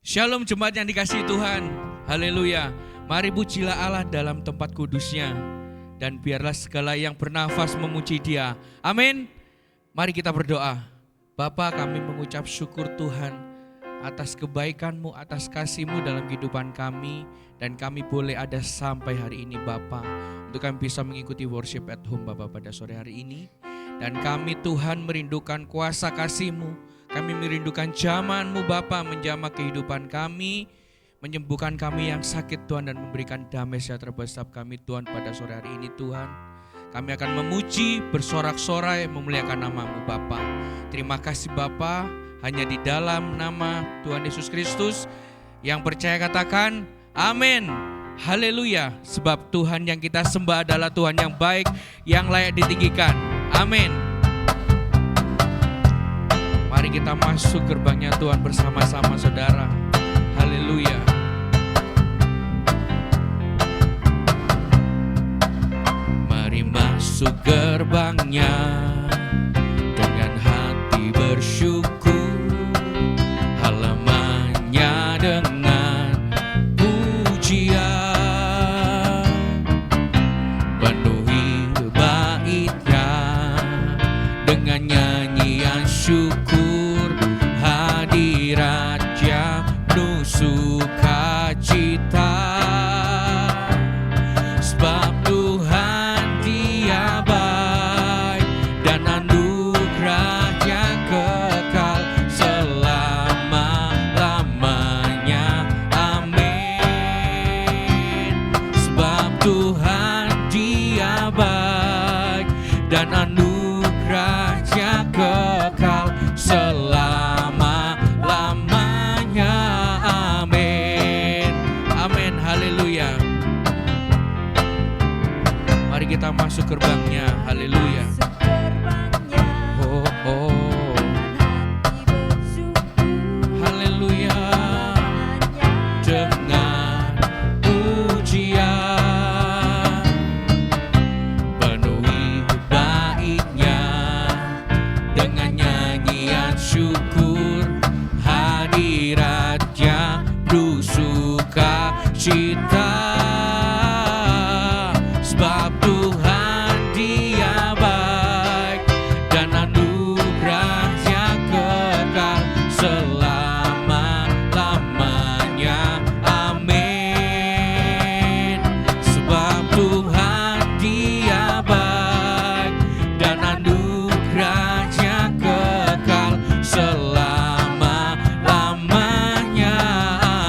Shalom jemaat yang dikasihi Tuhan. Haleluya. Mari pujilah Allah dalam tempat kudusnya. Dan biarlah segala yang bernafas memuji Dia. Amin. Mari kita berdoa. Bapa, kami mengucap syukur Tuhan atas kebaikan-Mu, atas kasih-Mu dalam kehidupan kami. Dan kami boleh ada sampai hari ini Bapa. Untuk kami bisa mengikuti worship at home Bapa pada sore hari ini. Dan kami Tuhan merindukan kuasa kasih-Mu. Kami merindukan jaman-Mu Bapa, menjamah kehidupan kami, menyembuhkan kami yang sakit Tuhan, dan memberikan damai sejahtera bagi setiap kami Tuhan pada sore hari ini Tuhan. Kami akan memuji, bersorak-sorai, memuliakan nama-Mu Bapa. Terima kasih Bapa, hanya di dalam nama Tuhan Yesus Kristus yang percaya katakan amin. Haleluya. Sebab Tuhan yang kita sembah adalah Tuhan yang baik, yang layak ditinggikan. Amin. Mari kita masuk gerbangnya Tuhan bersama-sama saudara. Haleluya. Mari masuk gerbangnya dengan hati bersyukur, halamannya dengan pujian, penuhi baitnya dengan nyanyian syukur. Hadiratnya penuh sukacita, sebab Tuhan Dia baik dan anugerahnya kekal selama-lamanya. Amin. Sebab Tuhan Dia baik dan anugerahnya kekal selama-lamanya. Amin. Amin. Haleluya. Mari kita masuk gerbangnya. Haleluya. Oh, oh. Haleluya. Dengan pujian, penuhi baitnya dengan nyanyian syukur. Hadiratnya penuh sukacita, sebab Tuhan Dia baik dan anugerahnya kekal selama-lamanya. Amin. Sebab Tuhan Dia baik dan anugerahnya kekal selama-lamanya.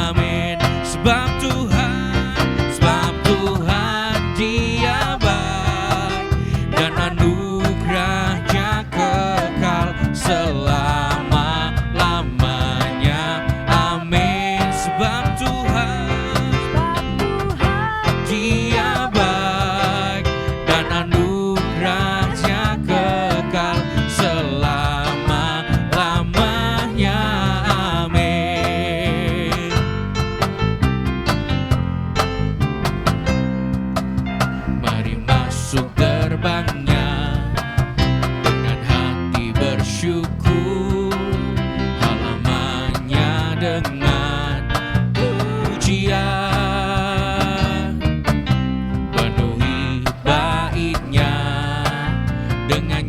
Amin. Sebab Tuhan Dia baik dan anugerahnya kekal selama-lamanya. Amin. Sebab Tuhan Dia baik dan anugerahnya kekal selama-lamanya. Amin. Mari masuk gerbangnya dengan hati bersyukur, halamannya dengan pujian, penuhi baitnya dengan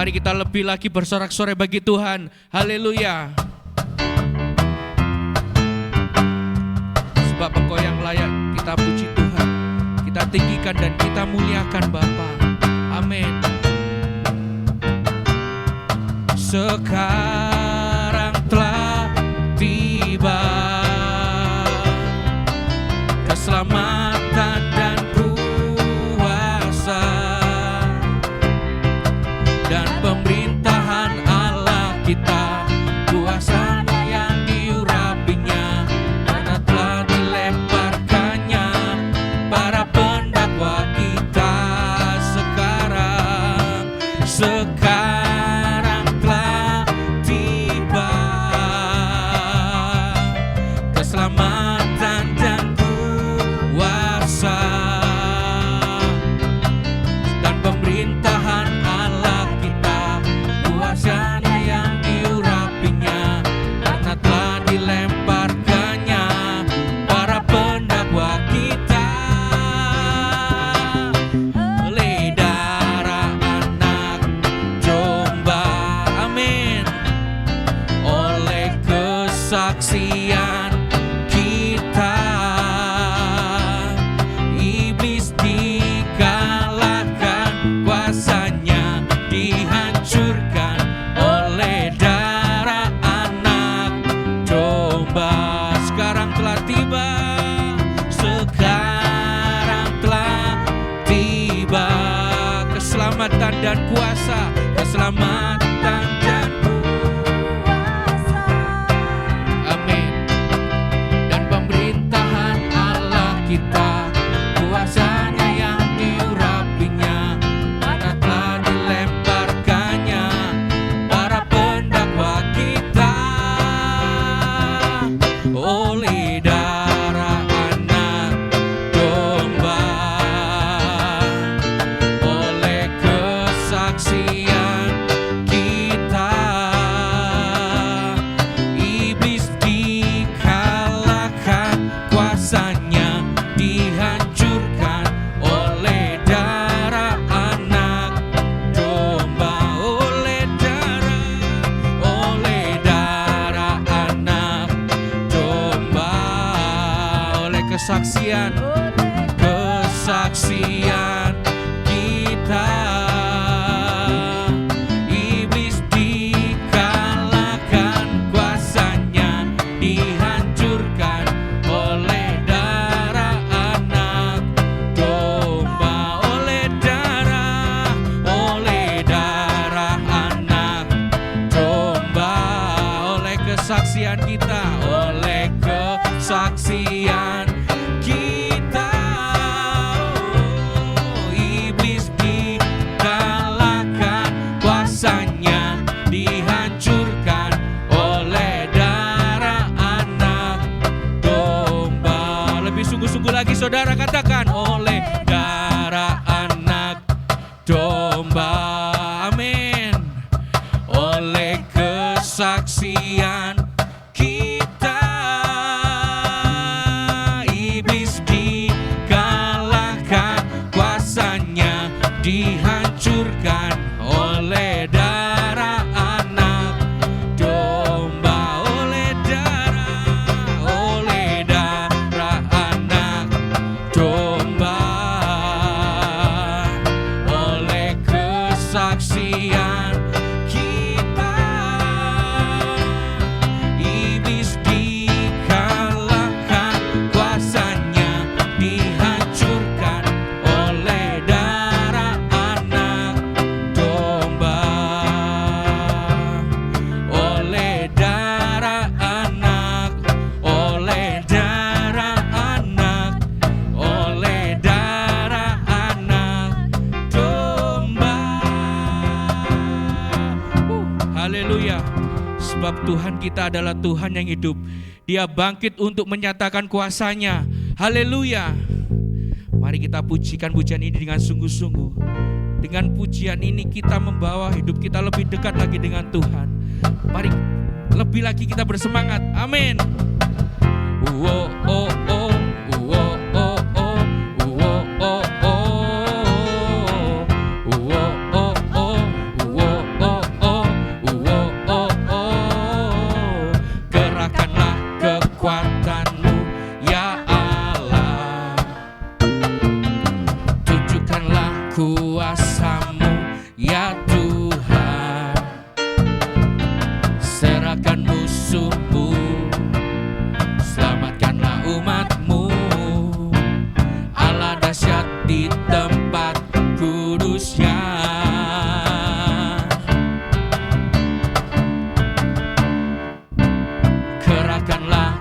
Mari kita lebih lagi bersorak-sorai bagi Tuhan. Haleluya. Sebab Engkau yang layak kita puji Tuhan, kita tinggikan dan kita muliakan Bapa. Amin. Sekarang telah tiba keselamatan dan kuasa dan pemerintahan Allah kita, kuasanya yang diurapinya, karena telah dilemparkannya para pendakwa kita. Sekarang telah tiba keselamatan dan kuasa dan pemerintahan Allah kita, kuasanya yang diurapinya, karena telah dilemparkannya para pendakwa kita. Oleh darah anak domba, amin. Oleh kesaksian kita, iblis dikalahkan, kuasanya dihancurkan oleh darah anak domba. Sekarang telah tiba, sekarang telah tiba keselamatan dan kuasa, keselamatan dan kuasa, amin. Dan pemerintahan Allah kita, kuasanya yang diurapinya, karena telah dilemparkannya para pendakwa kita. Oleh darah anak domba, oleh kesaksian kita, iblis dikalahkan, kuasanya dihancurkan oleh darah anak domba. Oleh darah anak domba, oleh kesaksian kita, iblis dikalahkan, kuasanya dihancurkan oleh darah anak domba. Oleh darah anak domba, oleh kesaksian kita, oleh kesaksian kita, iblis dikalahkan, kuasanya dihancurkan oleh darah anak domba. Lebih sungguh-sungguh lagi saudara katakan, oleh darah anak domba, amin. Oleh kesaksian kita, iblis dikalahkan, kuasanya dihancurkan oleh darah anak domba. Oleh darah anak domba, oleh kesaksian kita, iblis dikalahkan, kuasanya dihancurkan oleh darah anak domba. Oleh darah anak, oleh darah anak, oleh darah anak domba. Haleluya. Sebab Tuhan kita adalah Tuhan yang hidup. Dia bangkit untuk menyatakan kuasanya. Haleluya. Mari kita pujikan pujian ini dengan sungguh-sungguh. Dengan pujian ini kita membawa hidup kita lebih dekat lagi dengan Tuhan. Mari lebih lagi kita bersemangat. Amin. Oh, oh, oh, oh, oh, oh, oh, oh, oh, oh, oh, oh, oh,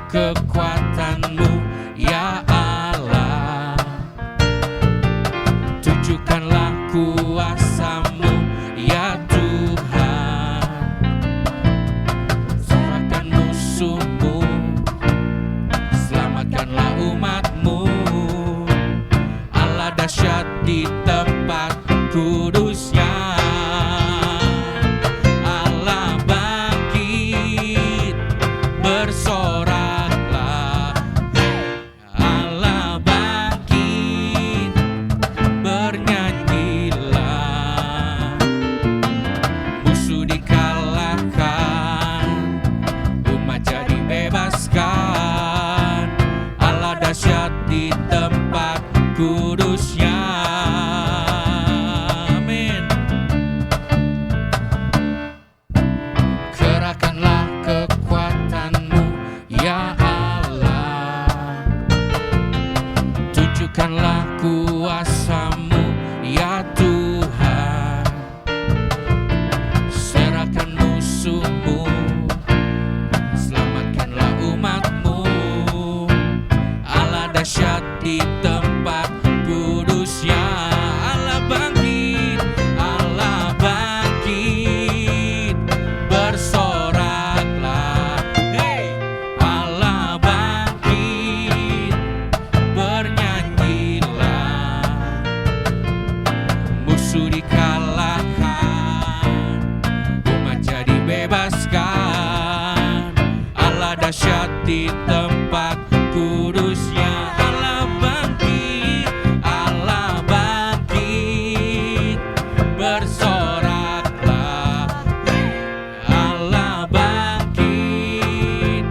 kekuatan-Mu ya Allah. Tunjukkanlah kuasa-Mu ya Tuhan. Serahkan musuh-Mu, selamatkanlah umat-Mu. Allah dahsyat di tempat kudus-Nya. Allah bangkit, bersoraklah. Allah bangkit, bernyanyilah. Musuh dikalahkan, umat jadi bebaskan. Allah dahsyat di tempat kudus-Nya. Amin. Kerahkanlah kekuatan-Mu ya Allah. Tunjukkanlah kuasa-Mu ya Tuhan. Serahkan musuh-Mu, selamatkanlah umat-Mu. Allah dahsyat di tempat kudus-Nya. Allah bangkit, Allah bangkit, bersoraklah. Hey, Allah bangkit, bernyanyilah. Musuh dikalahkan, umat jadi bebaskan. Allah dahsyat di tempat kudus-Nya. Allah bangkit, Allah bangkit, bersoraklah. Allah bangkit,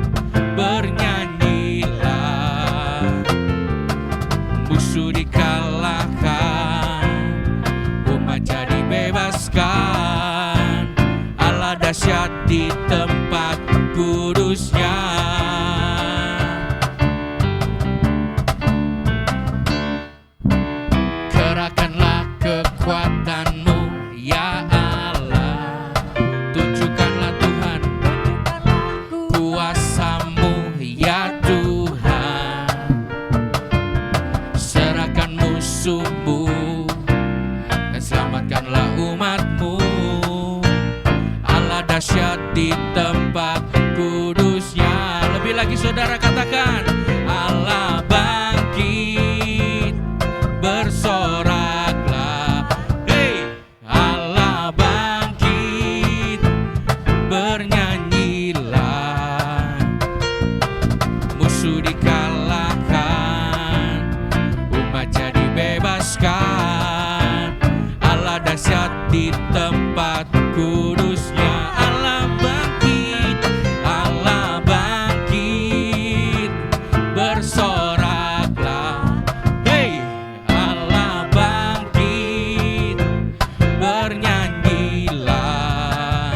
bernyanyilah. Musuh dikalahkan, umat jadi bebaskan. Allah dahsyat di tempat kudus-Nya. Kerahkanlah kekuatan-Mu ya Allah. Tunjukkanlah Tuhan kuasa-Mu ya Tuhan. Serahkan musuh-Mu dan selamatkanlah umat-Mu. Allah dahsyat di tempat kudus-Nya. Lebih lagi saudara katakan, Allah bangkit, bersoraklah. Hey, Allah bangkit, bernyanyilah. Musuh dikalahkan, umat jadi bebaskan. Allah dahsyat di tempat kudus-Nya. Allah bangkit, Allah bangkit, bersoraklah. Hey, Allah bangkit, bernyanyilah.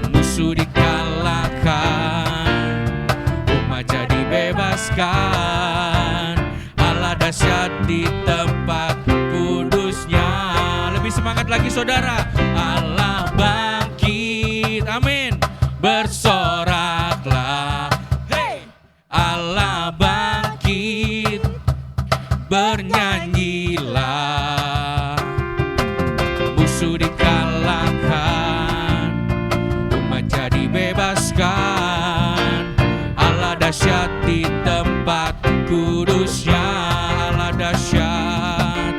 Musuh dikalahkan, umat jadi bebaskan. Allah dahsyat di tempat kudus-Nya. Lebih semangat lagi saudara. Allah bangkit, amin, bersoraklah. Hey, Allah bangkit, bernyanyilah. Musuh dikalahkan, umat jadi bebaskan. Allah dahsyat di tempat kudus-Nya. Allah dahsyat,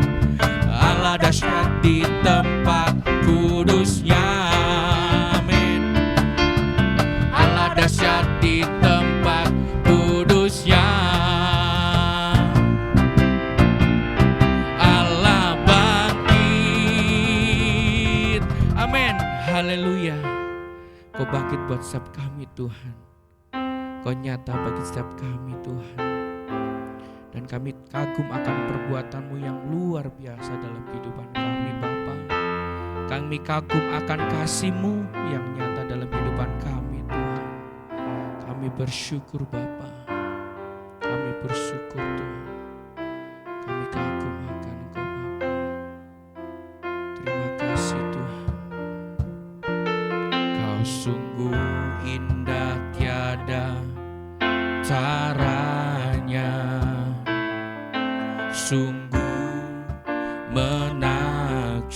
Allah dahsyat di tempat kudus-Nya. Amin. Allah dahsyat di tempat kudus-Nya. Allah bangkit. Amin. Haleluya. Kau bangkit buat setiap kami Tuhan. Kau nyata bagi setiap kami Tuhan. Dan kami kagum akan perbuatan-Mu yang luar biasa dalam kehidupan kami Bapa. Kami kagum akan kasih-Mu yang nyata dalam kehidupan kami Tuhan. Kami bersyukur Bapa. Kami bersyukur Tuhan. Kami kagum akan Engkau Bapa. Terima kasih Tuhan. Kau sungguh indah tiada caranya sungguh menakjubkan,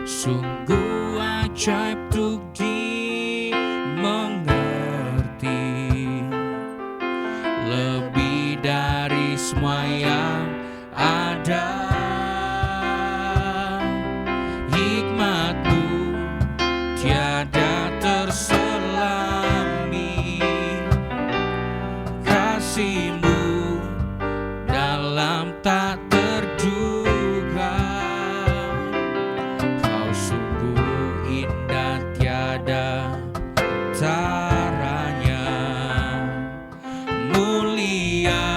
sungguh ajaib untuk dimengerti, lebih dari semua yang ada. Hikmat-Mu tiada terselami, kasih-Mu dalam tak terduga. Kau sungguh indah tiada taranya, mulia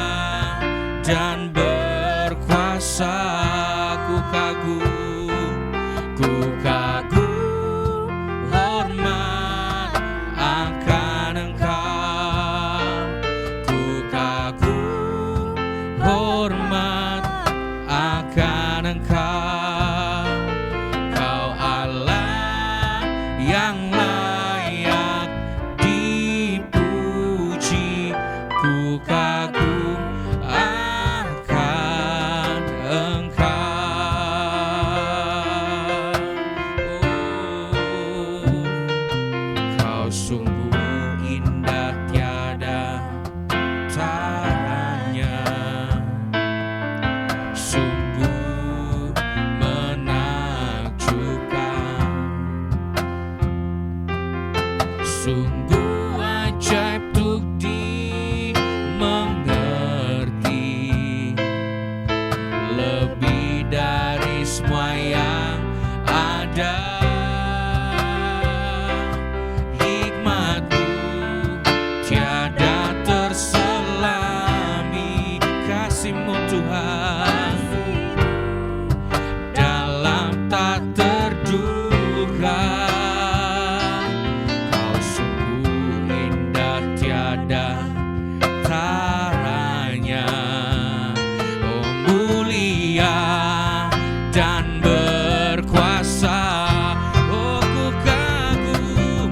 dan berkuasa. Ku kagum hormat akan Engkau, ku kagum hormat akan Engkau. Kau Allah yang layak dipuji, ku kagum akan Engkau. Kau sungguh indah tiada taranya, sungguh menakjubkan, sungguh ajaib untuk dimengerti, lebih dari semua yang ada. Hikmat-Mu tiada terselami, kasih-Mu Tuhan dalam tak terduga. Kau sungguh indah tiada taranya, oh mulia dan berkuasa. Oh ku kagum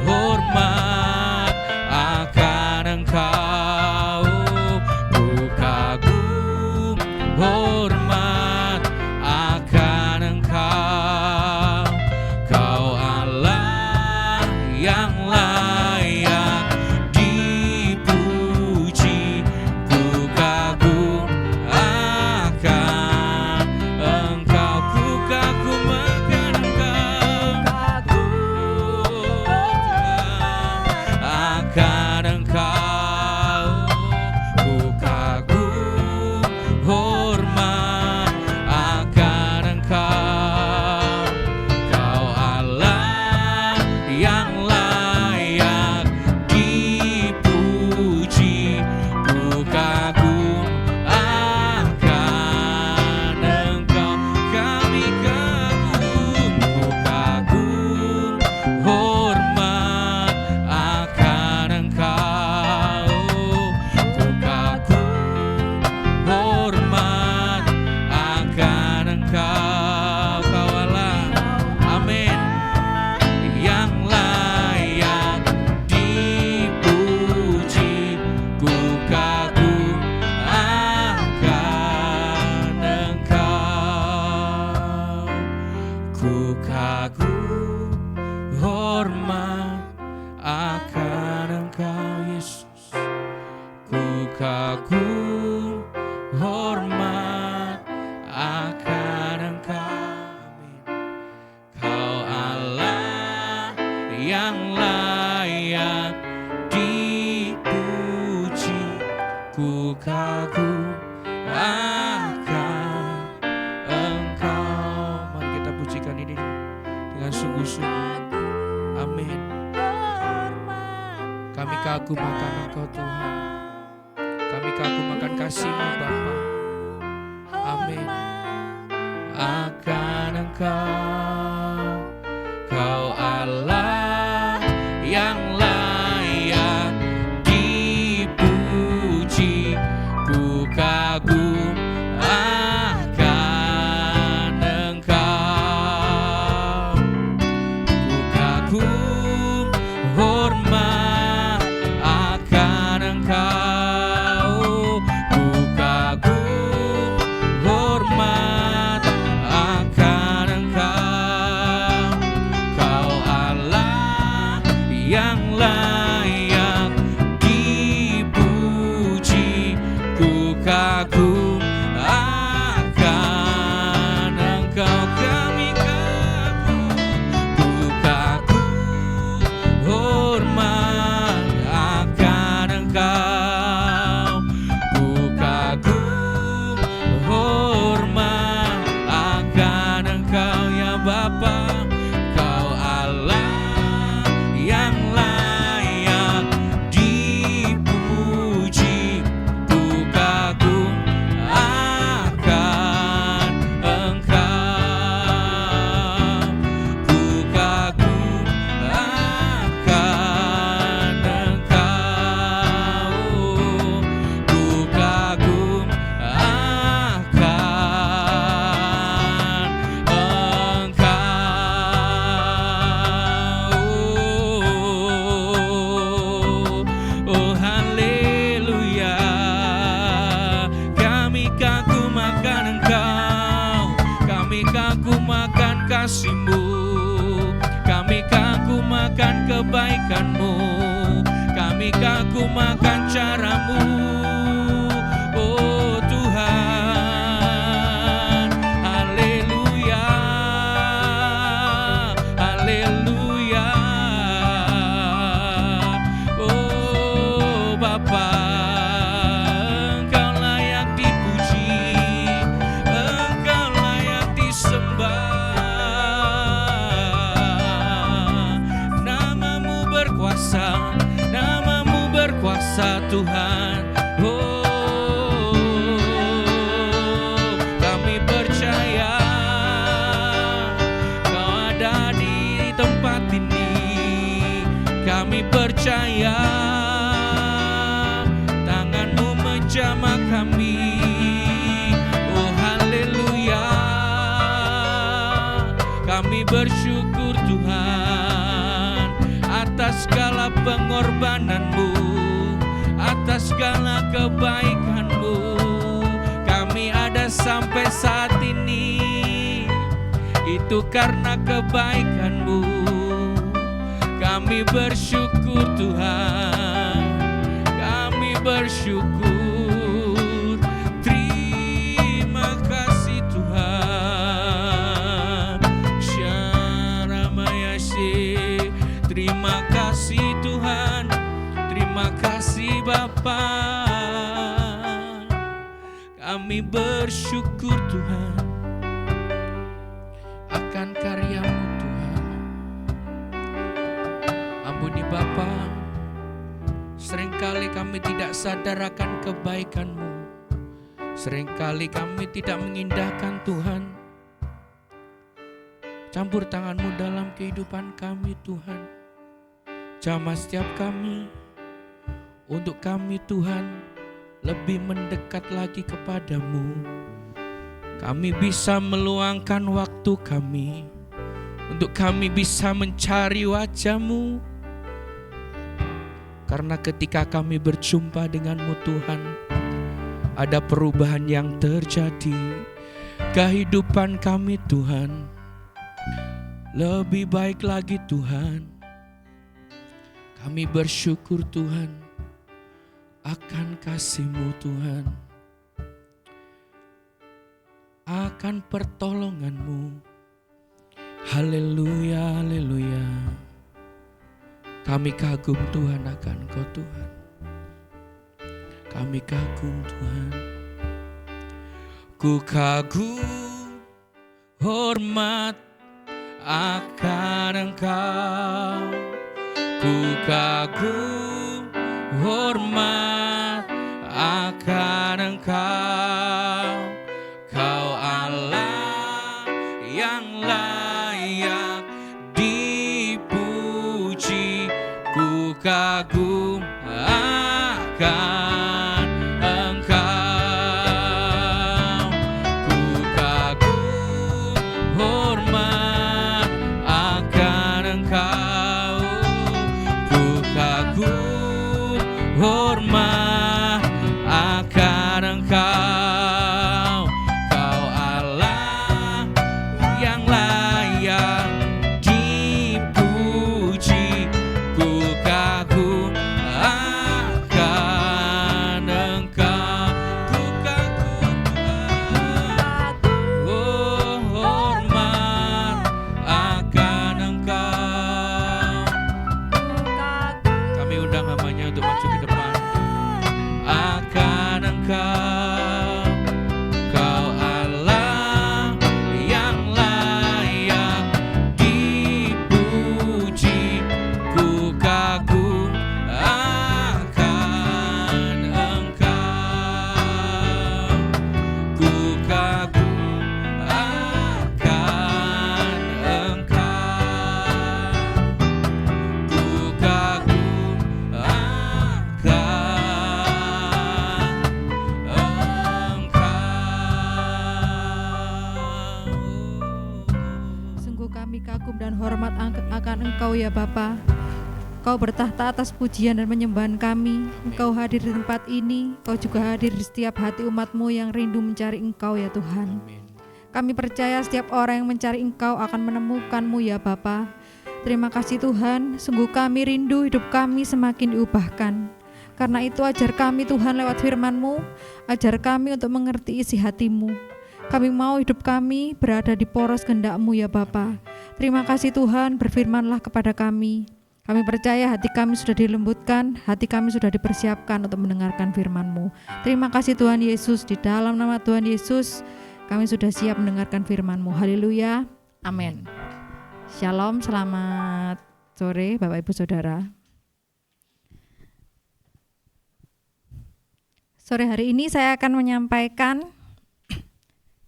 hormat akan Engkau, ku kagum hormat akan Engkau. Kau Allah yang layak dipuji, ku kagum akan Engkau, ku kagum akan Engkau, akan Engkau, ku kagum hormat akan Engkau. Kau Allah yang layak dipuji, ku kagum akan Engkau. Kami kagum, ku kagum hormat akan Engkau, ku kagum hormat akan Engkau. Kau Allah, amin, yang layak dipuji, ku kagum akan Engkau, ku kagum hormat akan Engkau Yesus, ku kagum hormat akan Engkau. Amin. Kau Allah yang layak dipuji, ku kagum akan Engkau. Mari kita pujikan ini dengan sungguh-sungguh. Amin. Kami kagum akan Engkau Tuhan, kami kagum akan kasih-Mu Bapa. Amin. Akan Engkau, Kau Allah yang layak dipuji, ku kagum akan Engkau, ku kagum Bapa, Kau Allah yang layak dipuji. Ku kagum akan Engkau, ku kagum akan Engkau, ku kagum akan Engkau. Oh haleluya, kami kagum akan Engkau, kami kagum akan kasih-Mu, kami kagum akan kebaikan-Mu, kami kagum akan cara-Mu. Oh Tuhan, haleluya, haleluya. Oh Bapa, Engkau layak dipuji, Engkau layak disembah. Namamu berkuasa, namamu berkuasa Tuhan. Oh, kami percaya Kau ada di tempat ini. Kami percaya tangan-Mu menjamah kami. Oh haleluya, kami bersyukur Tuhan atas segala pengorbanan-Mu, atas segala kebaikan-Mu. Kami ada sampai saat ini, itu karena kebaikan-Mu. Kami bersyukur Tuhan, kami bersyukur. Terima kasih Tuhan. Syaramayasih. Terima kasih Tuhan, terima kasih Bapa. Kami bersyukur Tuhan akan karya-Mu Tuhan. Ampuni Bapa, seringkali kami tidak sadar akan kebaikan-Mu, seringkali kami tidak mengindahkan Tuhan. Campur tangan-Mu dalam kehidupan kami Tuhan. Jamah setiap kami, untuk kami Tuhan lebih mendekat lagi kepadamu. Kami bisa meluangkan waktu kami, untuk kami bisa mencari wajah-Mu. Karena ketika kami berjumpa dengan-Mu Tuhan, ada perubahan yang terjadi. Kehidupan kami Tuhan lebih baik lagi Tuhan. Kami bersyukur Tuhan akan kasih-Mu Tuhan, akan pertolongan-Mu. Haleluya, haleluya. Kami kagum Tuhan akan Kau Tuhan. Kami kagum Tuhan. Ku kagum, hormat akan Engkau. Ku kagum, hormat akan Engkau. Kau Allah yang layak dipuji. Ku kagum akan Engkau. Ku kagum, hormat akan Engkau. Ku kagum, hormat akan Engkau. Sungguh kami kagum dan hormat akan Engkau ya Bapa. Kau bertahta atas pujian dan penyembahan kami. Engkau hadir di tempat ini. Kau juga hadir di setiap hati umat-Mu yang rindu mencari Engkau ya Tuhan. Kami percaya setiap orang yang mencari Engkau akan menemukan-Mu ya Bapa. Terima kasih Tuhan. Sungguh kami rindu hidup kami semakin diubahkan. Karena itu ajar kami Tuhan lewat firman-Mu. Ajar kami untuk mengerti isi hati-Mu. Kami mau hidup kami berada di poros kehendak-Mu ya Bapa. Terima kasih Tuhan, berfirmanlah kepada kami. Kami percaya hati kami sudah dilembutkan, hati kami sudah dipersiapkan untuk mendengarkan firman-Mu. Terima kasih Tuhan Yesus, di dalam nama Tuhan Yesus kami sudah siap mendengarkan firman-Mu. Haleluya, amin. Shalom, selamat sore Bapak Ibu Saudara. Sore hari ini saya akan menyampaikan,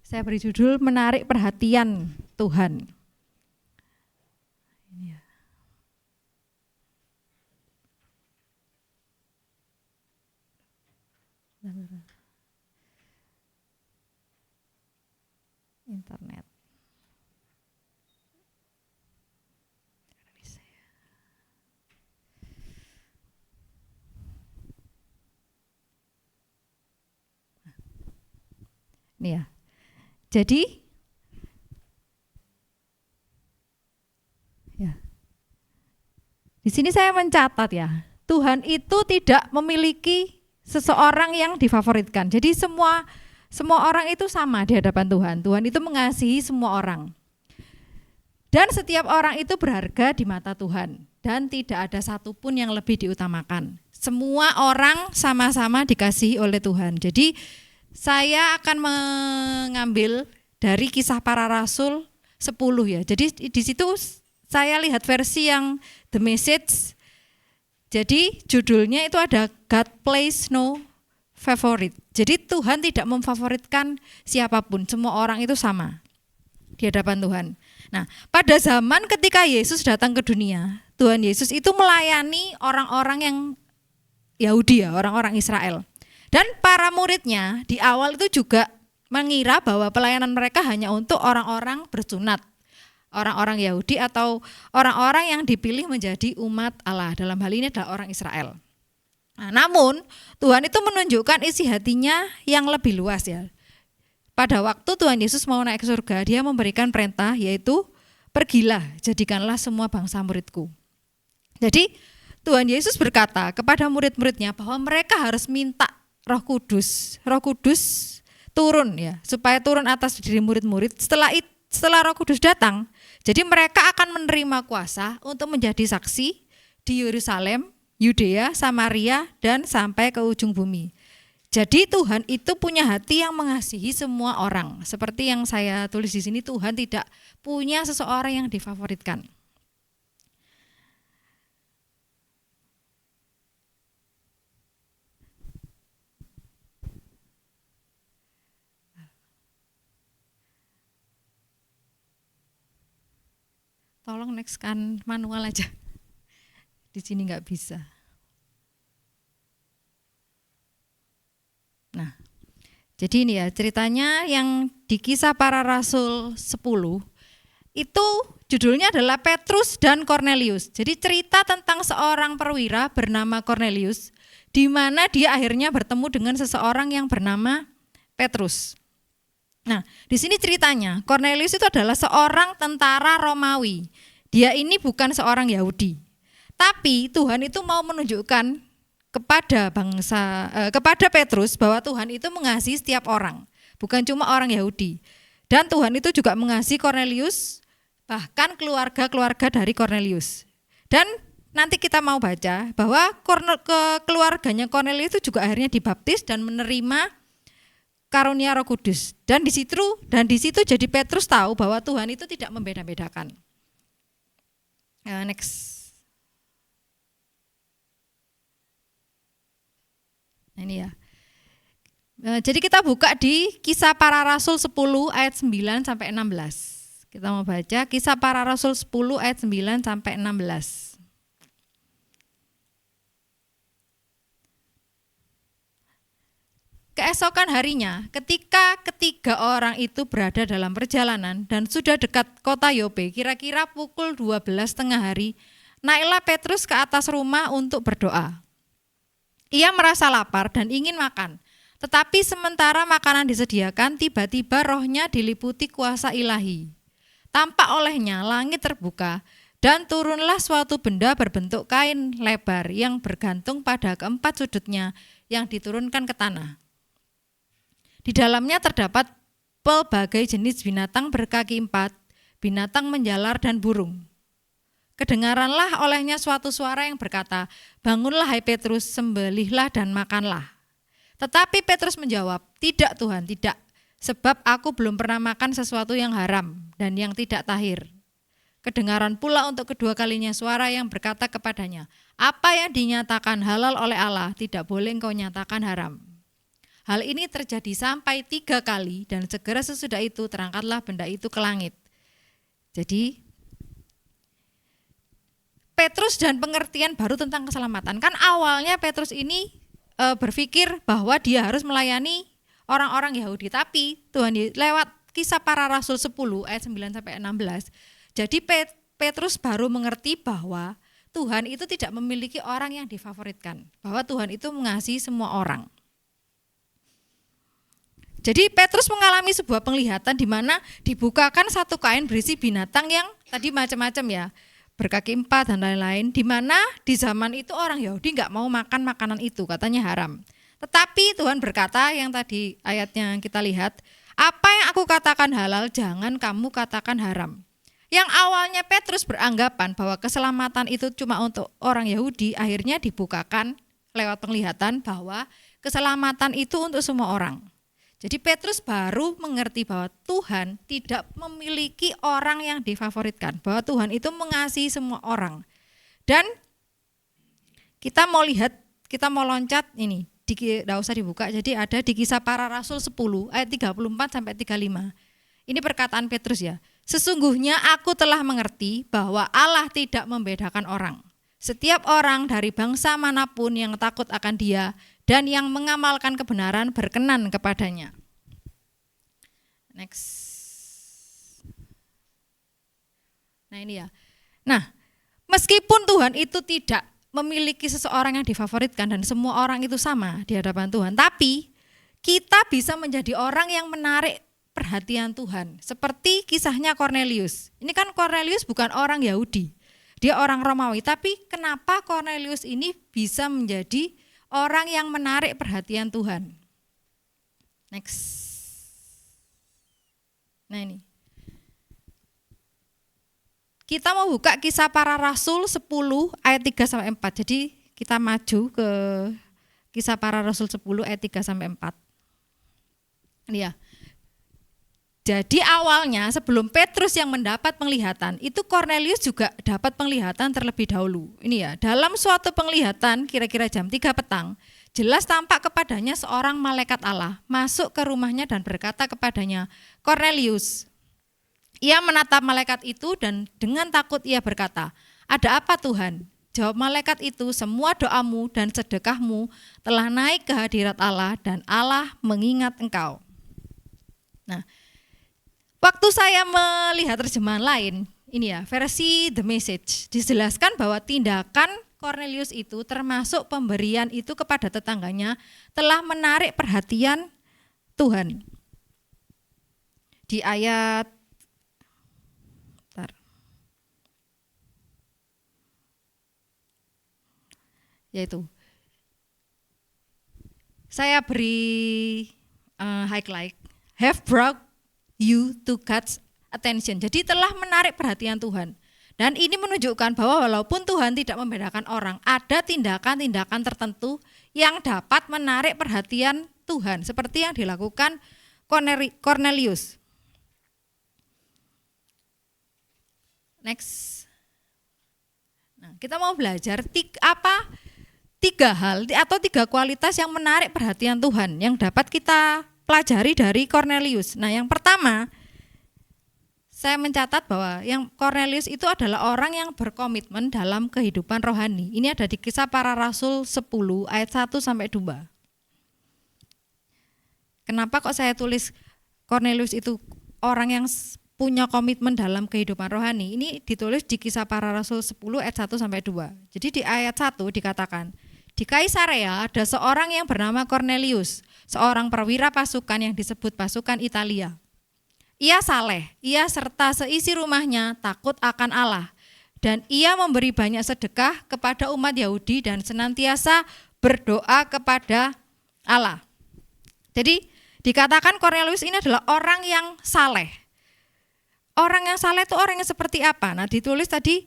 saya beri judul menarik perhatian Tuhan. Internet. Nih ya. Jadi ya. Di sini saya mencatat ya, Tuhan itu tidak memiliki seseorang yang difavoritkan. Jadi semua orang itu sama di hadapan Tuhan. Tuhan itu mengasihi semua orang. Dan setiap orang itu berharga di mata Tuhan. Dan tidak ada satupun yang lebih diutamakan. Semua orang sama-sama dikasihi oleh Tuhan. Jadi saya akan mengambil dari Kisah Para Rasul 10 ya. Jadi di situ saya lihat versi yang The Message. Jadi judulnya itu ada God place no favorite. Jadi Tuhan tidak memfavoritkan siapapun, semua orang itu sama di hadapan Tuhan. Nah, pada zaman ketika Yesus datang ke dunia, Tuhan Yesus itu melayani orang-orang yang Yahudi ya, orang-orang Israel. Dan para muridnya di awal itu juga mengira bahwa pelayanan mereka hanya untuk orang-orang bersunat. Orang-orang Yahudi atau orang-orang yang dipilih menjadi umat Allah. Dalam hal ini adalah orang Israel. Nah, namun Tuhan itu menunjukkan isi hatinya yang lebih luas ya. Pada waktu Tuhan Yesus mau naik ke surga, dia memberikan perintah yaitu pergilah, jadikanlah semua bangsa muridku. Jadi Tuhan Yesus berkata kepada murid-muridnya bahwa mereka harus minta Roh Kudus turun ya, supaya turun atas diri murid-murid. Setelah Roh Kudus datang, jadi mereka akan menerima kuasa untuk menjadi saksi di Yerusalem, Yudea, Samaria, dan sampai ke ujung bumi. Jadi Tuhan itu punya hati yang mengasihi semua orang. Seperti yang saya tulis di sini, Tuhan tidak punya seseorang yang difavoritkan. Tolong next kan manual aja. Di sini nggak bisa. Nah, jadi ini ya ceritanya yang di Kisah Para Rasul 10 itu judulnya adalah Petrus dan Cornelius. Jadi cerita tentang seorang perwira bernama Cornelius, di mana dia akhirnya bertemu dengan seseorang yang bernama Petrus. Nah, di sini ceritanya Cornelius itu adalah seorang tentara Romawi. Dia ini bukan seorang Yahudi. Tapi Tuhan itu mau menunjukkan kepada Petrus bahwa Tuhan itu mengasihi setiap orang, bukan cuma orang Yahudi. Dan Tuhan itu juga mengasihi Cornelius, bahkan keluarga-keluarga dari Cornelius. Dan nanti kita mau baca bahwa keluarganya Cornelius itu juga akhirnya dibaptis dan menerima karunia Roh Kudus. Dan di situ jadi Petrus tahu bahwa Tuhan itu tidak membeda-bedakan. Next. Nah, ini ya. Jadi kita buka di Kisah Para Rasul 10 ayat 9 sampai 16. Kita mau baca Kisah Para Rasul 10 ayat 9 sampai 16. Keesokan harinya, ketika ketiga orang itu berada dalam perjalanan dan sudah dekat kota Yope, kira-kira pukul 12 tengah hari, naiklah Petrus ke atas rumah untuk berdoa. Ia merasa lapar dan ingin makan, tetapi sementara makanan disediakan, tiba-tiba rohnya diliputi kuasa ilahi. Tampak olehnya langit terbuka, dan turunlah suatu benda berbentuk kain lebar yang bergantung pada keempat sudutnya yang diturunkan ke tanah. Di dalamnya terdapat pelbagai jenis binatang berkaki empat, binatang menjalar dan burung. Kedengaranlah olehnya suatu suara yang berkata, "Bangunlah hai Petrus, sembelihlah dan makanlah." Tetapi Petrus menjawab, "Tidak Tuhan, tidak, sebab aku belum pernah makan sesuatu yang haram dan yang tidak tahir." Kedengaran pula untuk kedua kalinya suara yang berkata kepadanya, "Apa yang dinyatakan halal oleh Allah, tidak boleh engkau nyatakan haram." Hal ini terjadi sampai 3 kali dan segera sesudah itu terangkatlah benda itu ke langit. Jadi Petrus dan pengertian baru tentang keselamatan. Kan awalnya Petrus ini berpikir bahwa dia harus melayani orang-orang Yahudi. Tapi Tuhan lewat Kisah Para Rasul 10 ayat 9-16. Jadi Petrus baru mengerti bahwa Tuhan itu tidak memiliki orang yang difavoritkan. Bahwa Tuhan itu mengasihi semua orang. Jadi Petrus mengalami sebuah penglihatan di mana dibukakan satu kain berisi binatang yang tadi macam-macam ya, berkaki empat dan lain-lain, di mana di zaman itu orang Yahudi nggak mau makan makanan itu, katanya haram. Tetapi Tuhan berkata yang tadi ayatnya kita lihat, "Apa yang aku katakan halal, jangan kamu katakan haram." Yang awalnya Petrus beranggapan bahwa keselamatan itu cuma untuk orang Yahudi, akhirnya dibukakan lewat penglihatan bahwa keselamatan itu untuk semua orang. Jadi Petrus baru mengerti bahwa Tuhan tidak memiliki orang yang difavoritkan, bahwa Tuhan itu mengasihi semua orang. Dan kita mau lihat, kita mau loncat ini, tidak usah dibuka, jadi ada di Kisah Para Rasul 10 ayat 34-35. Ini perkataan Petrus ya, "Sesungguhnya aku telah mengerti bahwa Allah tidak membedakan orang. Setiap orang dari bangsa manapun yang takut akan Dia dan yang mengamalkan kebenaran berkenan kepadanya." Next. Nah ini ya. Nah, meskipun Tuhan itu tidak memiliki seseorang yang difavoritkan dan semua orang itu sama di hadapan Tuhan, tapi kita bisa menjadi orang yang menarik perhatian Tuhan. Seperti kisahnya Cornelius. Ini kan Cornelius bukan orang Yahudi, dia orang Romawi, tapi kenapa Cornelius ini bisa menjadi orang yang menarik perhatian Tuhan? Next. Nah ini. Kita mau buka Kisah Para Rasul 10 ayat 3-4. Jadi kita maju ke Kisah Para Rasul 10 ayat 3-4. Ini ya. Jadi awalnya sebelum Petrus yang mendapat penglihatan, itu Cornelius juga dapat penglihatan terlebih dahulu. Ini ya, dalam suatu penglihatan kira-kira jam 3 petang, jelas tampak kepadanya seorang malaikat Allah masuk ke rumahnya dan berkata kepadanya, "Cornelius." Ia menatap malaikat itu dan dengan takut ia berkata, "Ada apa Tuhan?" Jawab malaikat itu, "Semua doamu dan sedekahmu telah naik ke hadirat Allah dan Allah mengingat engkau." Nah, waktu saya melihat terjemahan lain, ini ya, versi The Message, dijelaskan bahwa tindakan Cornelius itu termasuk pemberian itu kepada tetangganya telah menarik perhatian Tuhan. Di ayat yaitu saya beri highlight, have brought you to God's attention. Jadi telah menarik perhatian Tuhan. Dan ini menunjukkan bahwa walaupun Tuhan tidak membedakan orang, ada tindakan-tindakan tertentu yang dapat menarik perhatian Tuhan, seperti yang dilakukan Cornelius. Next. Nah, kita mau belajar tiga hal atau tiga kualitas yang menarik perhatian Tuhan yang dapat kita pelajari dari Cornelius. Nah, yang pertama, saya mencatat bahwa yang Cornelius itu adalah orang yang berkomitmen dalam kehidupan rohani. Ini ada di Kisah Para Rasul 10 ayat 1-2. Kenapa kok saya tulis Cornelius itu orang yang punya komitmen dalam kehidupan rohani? Ini ditulis di Kisah Para Rasul 10 ayat 1 sampai 2. Jadi di ayat 1 dikatakan, di Kaisarea ada seorang yang bernama Cornelius, seorang perwira pasukan yang disebut pasukan Italia. Ia saleh, ia serta seisi rumahnya takut akan Allah, dan ia memberi banyak sedekah kepada umat Yahudi dan senantiasa berdoa kepada Allah. Jadi dikatakan Cornelius ini adalah orang yang saleh. Orang yang saleh itu orang yang seperti apa? Nah, ditulis tadi,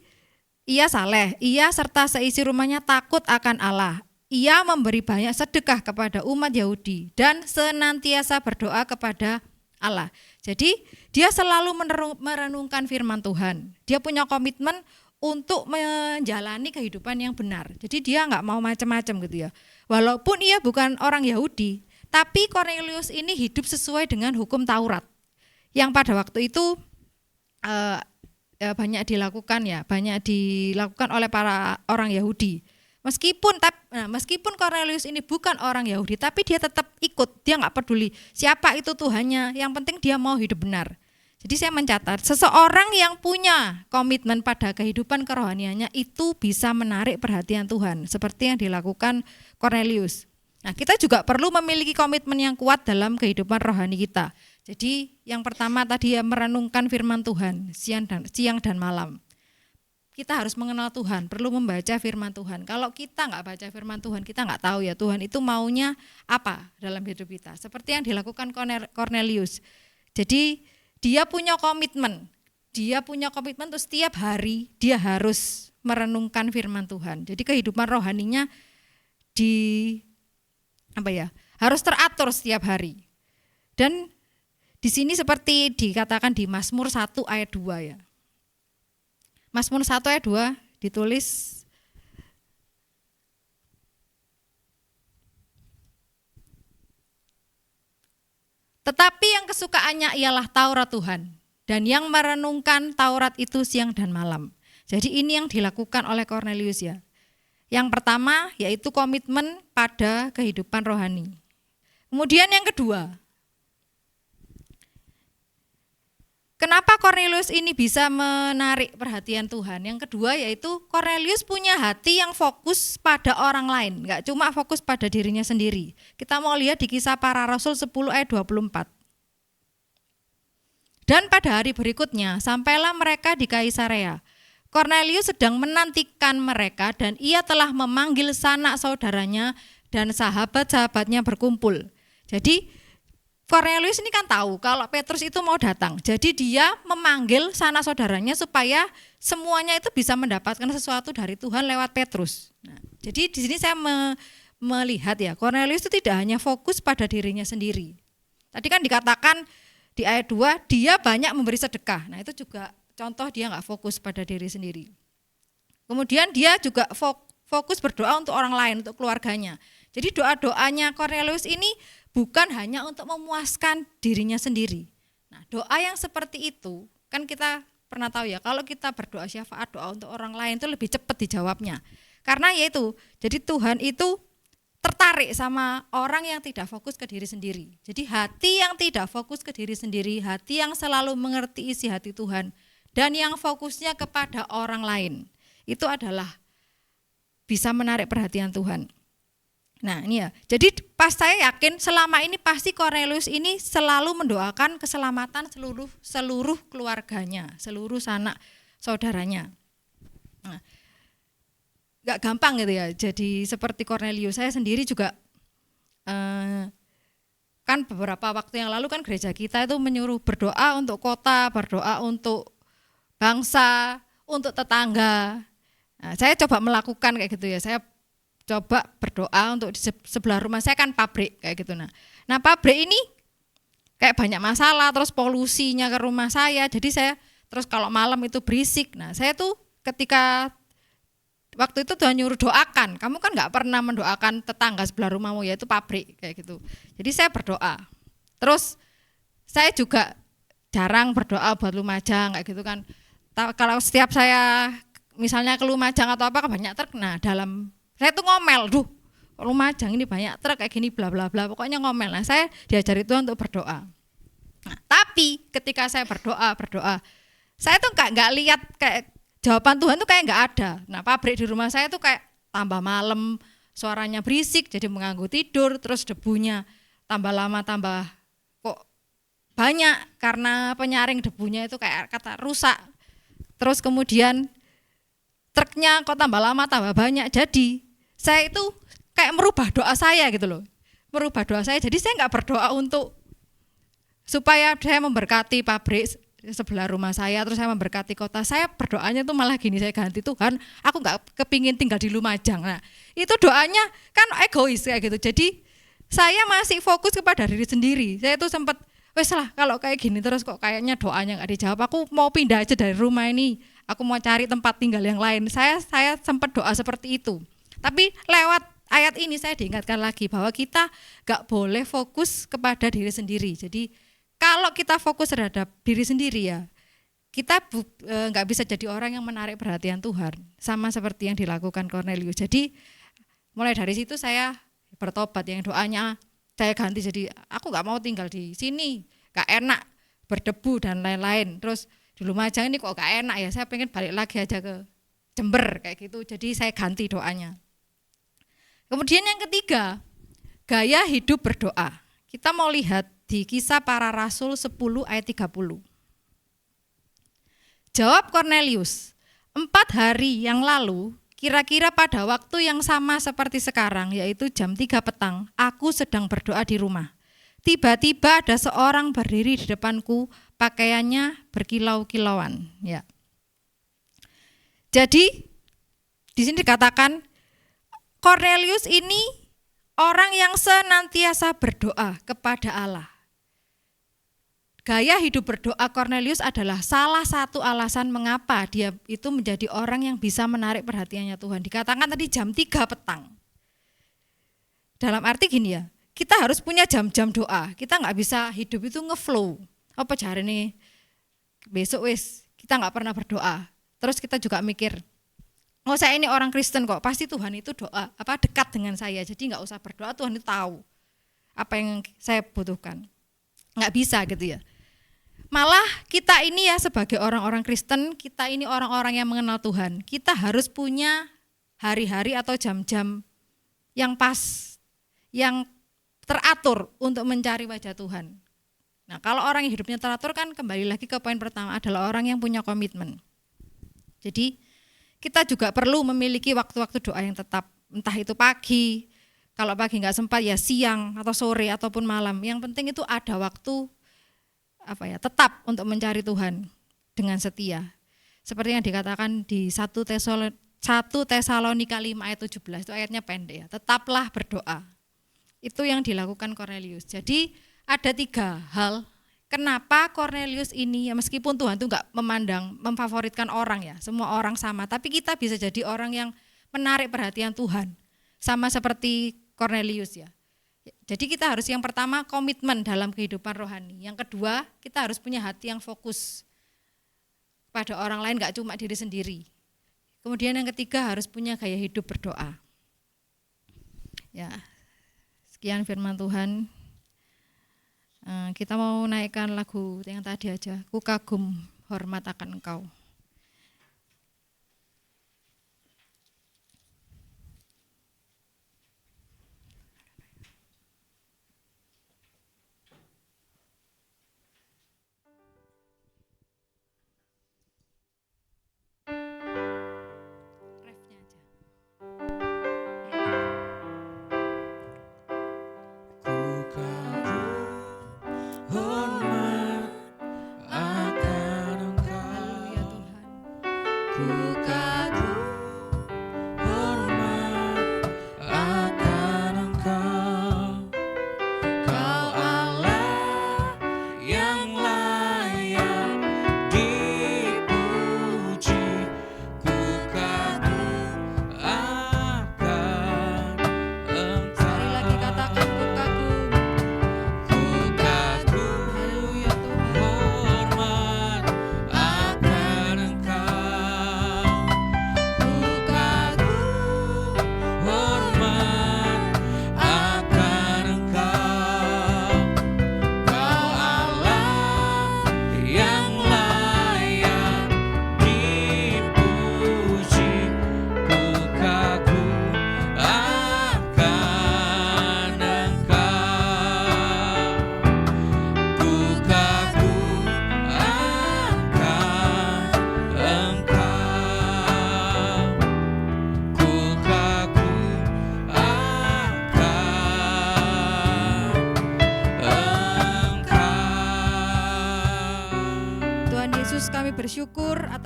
ia saleh, ia serta seisi rumahnya takut akan Allah. Ia memberi banyak sedekah kepada umat Yahudi dan senantiasa berdoa kepada Allah. Jadi dia selalu merenungkan firman Tuhan. Dia punya komitmen untuk menjalani kehidupan yang benar. Jadi dia nggak mau macam-macam gitu ya. Walaupun ia bukan orang Yahudi, tapi Cornelius ini hidup sesuai dengan hukum Taurat. Yang pada waktu itu banyak dilakukan oleh para orang Yahudi. Meskipun Cornelius ini bukan orang Yahudi, tapi dia tetap ikut, dia nggak peduli siapa itu Tuhannya, yang penting dia mau hidup benar. Jadi saya mencatat, seseorang yang punya komitmen pada kehidupan kerohaniannya itu bisa menarik perhatian Tuhan, seperti yang dilakukan Cornelius. Nah, kita juga perlu memiliki komitmen yang kuat dalam kehidupan rohani kita. Jadi yang pertama tadi ya, merenungkan firman Tuhan siang dan malam. Kita harus mengenal Tuhan, perlu membaca firman Tuhan. Kalau kita nggak baca firman Tuhan, kita nggak tahu ya Tuhan itu maunya apa dalam hidup kita. Seperti yang dilakukan Cornelius. Jadi dia punya komitmen untuk setiap hari dia harus merenungkan firman Tuhan. Jadi kehidupan rohaninya harus teratur setiap hari. Dan di sini seperti dikatakan di Mazmur 1 ayat 2 ya. Mazmur 1 ayat 2 ditulis, tetapi yang kesukaannya ialah Taurat Tuhan, dan yang merenungkan Taurat itu siang dan malam. Jadi ini yang dilakukan oleh Cornelius ya. Yang pertama yaitu komitmen pada kehidupan rohani. Kemudian yang kedua, kenapa Cornelius ini bisa menarik perhatian Tuhan? Yang kedua yaitu Cornelius punya hati yang fokus pada orang lain, enggak cuma fokus pada dirinya sendiri. Kita mau lihat di Kisah Para Rasul 10 ayat 24. Dan pada hari berikutnya sampailah mereka di Kaisarea. Cornelius sedang menantikan mereka dan ia telah memanggil sanak saudaranya dan sahabat-sahabatnya berkumpul. Jadi Cornelius ini kan tahu kalau Petrus itu mau datang. Jadi dia memanggil sanak saudaranya supaya semuanya itu bisa mendapatkan sesuatu dari Tuhan lewat Petrus. Nah, jadi di sini saya melihat ya, Cornelius itu tidak hanya fokus pada dirinya sendiri. Tadi kan dikatakan di ayat 2 dia banyak memberi sedekah. Nah, itu juga contoh dia nggak fokus pada diri sendiri. Kemudian dia juga fokus berdoa untuk orang lain, untuk keluarganya. Jadi doa-doanya Cornelius ini bukan hanya untuk memuaskan dirinya sendiri. Nah, doa yang seperti itu, kan kita pernah tahu ya, kalau kita berdoa syafaat, doa untuk orang lain itu lebih cepat dijawabnya. Karena yaitu, jadi Tuhan itu tertarik sama orang yang tidak fokus ke diri sendiri. Jadi hati yang tidak fokus ke diri sendiri, hati yang selalu mengerti isi hati Tuhan, dan yang fokusnya kepada orang lain, itu adalah bisa menarik perhatian Tuhan. Nah ini ya, jadi pas saya yakin selama ini pasti Cornelius ini selalu mendoakan keselamatan seluruh keluarganya, seluruh sanak saudaranya. Nah, gak gampang gitu ya, jadi seperti Cornelius. Saya sendiri juga kan beberapa waktu yang lalu kan gereja kita itu menyuruh berdoa untuk kota, berdoa untuk bangsa, untuk tetangga. Nah, saya coba melakukan kayak gitu ya, saya coba berdoa untuk di sebelah rumah saya kan pabrik kayak gitu. Nah pabrik ini kayak banyak masalah, terus polusinya ke rumah saya. Jadi saya terus kalau malam itu berisik. Nah saya tuh ketika waktu itu Tuhan nyuruh doakan, kamu kan nggak pernah mendoakan tetangga sebelah rumahmu, yaitu pabrik kayak gitu. Jadi saya berdoa. Terus saya juga jarang berdoa buat Lumajang kayak gitu kan. Kalau setiap saya misalnya ke Lumajang atau apa banyak truk, nah dalam saya tuh ngomel, Lumajang ini banyak truk kayak gini bla bla bla, pokoknya ngomel. Nah, saya diajari Tuhan untuk berdoa. Nah, tapi ketika saya berdoa, saya tuh nggak lihat kayak jawaban Tuhan tuh kayak nggak ada. Nah, pabrik di rumah saya tuh kayak tambah malam, suaranya berisik, jadi mengganggu tidur, terus debunya tambah lama tambah kok banyak karena penyaring debunya itu kayak kata rusak. Terus kemudian truknya kok tambah lama tambah banyak. Jadi saya itu kayak merubah doa saya gitu loh. Merubah doa saya. Jadi saya nggak berdoa untuk supaya saya memberkati pabrik sebelah rumah saya, terus saya memberkati kota. Saya berdoanya tuh malah gini, saya ganti, Tuhan, aku nggak kepingin tinggal di Lumajang. Nah, itu doanya kan egois kayak gitu. Jadi saya masih fokus kepada diri sendiri. Saya tuh sempat, wes lah kalau kayak gini terus kok kayaknya doanya nggak dijawab. Aku mau pindah aja dari rumah ini. Aku mau cari tempat tinggal yang lain. Saya sempat doa seperti itu. Tapi lewat ayat ini saya diingatkan lagi bahwa kita gak boleh fokus kepada diri sendiri. Jadi kalau kita fokus terhadap diri sendiri ya, kita gak bisa jadi orang yang menarik perhatian Tuhan. Sama seperti yang dilakukan Cornelius. Jadi mulai dari situ saya bertobat, yang doanya saya ganti jadi aku gak mau tinggal di sini, gak enak, berdebu dan lain-lain. Terus di Lumajang ini kok gak enak ya, saya pengen balik lagi aja ke Jember kayak gitu. Jadi saya ganti doanya. Kemudian yang ketiga, gaya hidup berdoa. Kita mau lihat di Kisah Para Rasul 10 ayat 30. Jawab Cornelius, 4 hari yang lalu, kira-kira pada waktu yang sama seperti sekarang, yaitu jam 3 petang, aku sedang berdoa di rumah. Tiba-tiba ada seorang berdiri di depanku, pakaiannya berkilau-kilauan. Ya. Jadi di sini dikatakan Cornelius ini orang yang senantiasa berdoa kepada Allah. Gaya hidup berdoa Cornelius adalah salah satu alasan mengapa dia itu menjadi orang yang bisa menarik perhatiannya Tuhan. Dikatakan tadi jam 3 petang. Dalam arti gini ya, kita harus punya jam-jam doa. Kita nggak bisa hidup itu ngeflow. Apa cari nih besok wis kita nggak pernah berdoa. Terus kita juga mikir, oh saya ini orang Kristen kok, pasti Tuhan itu doa dekat dengan saya, jadi nggak usah berdoa, Tuhan itu tahu apa yang saya butuhkan. Nggak bisa gitu ya. Malah kita ini ya sebagai orang-orang Kristen, kita ini orang-orang yang mengenal Tuhan, kita harus punya hari-hari atau jam-jam yang pas, yang teratur untuk mencari wajah Tuhan. Nah kalau orang yang hidupnya teratur kan kembali lagi ke poin pertama adalah orang yang punya komitmen. Jadi kita juga perlu memiliki waktu-waktu doa yang tetap, entah itu pagi, kalau pagi nggak sempat ya siang atau sore ataupun malam. Yang penting itu ada waktu tetap untuk mencari Tuhan dengan setia. Seperti yang dikatakan di 1 Tesalonika 5 ayat 17, itu ayatnya pendek ya. Tetaplah berdoa. Itu yang dilakukan Cornelius. Jadi ada 3 hal. Kenapa Cornelius ini, ya meskipun Tuhan itu enggak memfavoritkan orang ya, semua orang sama, tapi kita bisa jadi orang yang menarik perhatian Tuhan, sama seperti Cornelius ya. Jadi kita harus yang pertama komitmen dalam kehidupan rohani, yang kedua kita harus punya hati yang fokus pada orang lain, enggak cuma diri sendiri. Kemudian yang ketiga harus punya gaya hidup berdoa. Ya, sekian firman Tuhan. Kita mau naikkan lagu yang tadi aja, Ku Kagum Hormat Akan Engkau. Refnya aja. Hormat akan Engkau. Haleluya Tuhan. Ku kagum hormat akan Engkau. Kau Allah yang layak dipuji. Ku kagum akan Engkau. Sekali lagi katakan ku kagum. Ku kagum Haleluya Tuhan. hormat akan Engkau.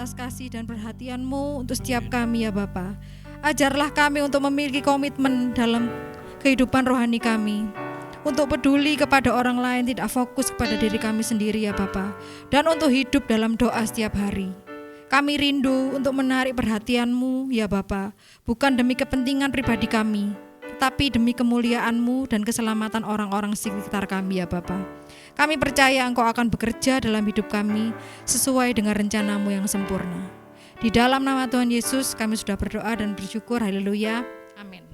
atas kasih dan perhatian-Mu untuk setiap kami ya Bapa. Ajarlah kami untuk memiliki komitmen dalam kehidupan rohani kami, untuk peduli kepada orang lain, tidak fokus kepada diri kami sendiri ya Bapa, dan untuk hidup dalam doa setiap hari. Kami rindu untuk menarik perhatian-Mu ya Bapa, bukan demi kepentingan pribadi kami, tetapi demi kemuliaan-Mu dan keselamatan orang-orang sekitar kami ya Bapa. Kami percaya Engkau akan bekerja dalam hidup kami sesuai dengan rencana-Mu yang sempurna. Di dalam nama Tuhan Yesus kami sudah berdoa dan bersyukur. Haleluya. Amin.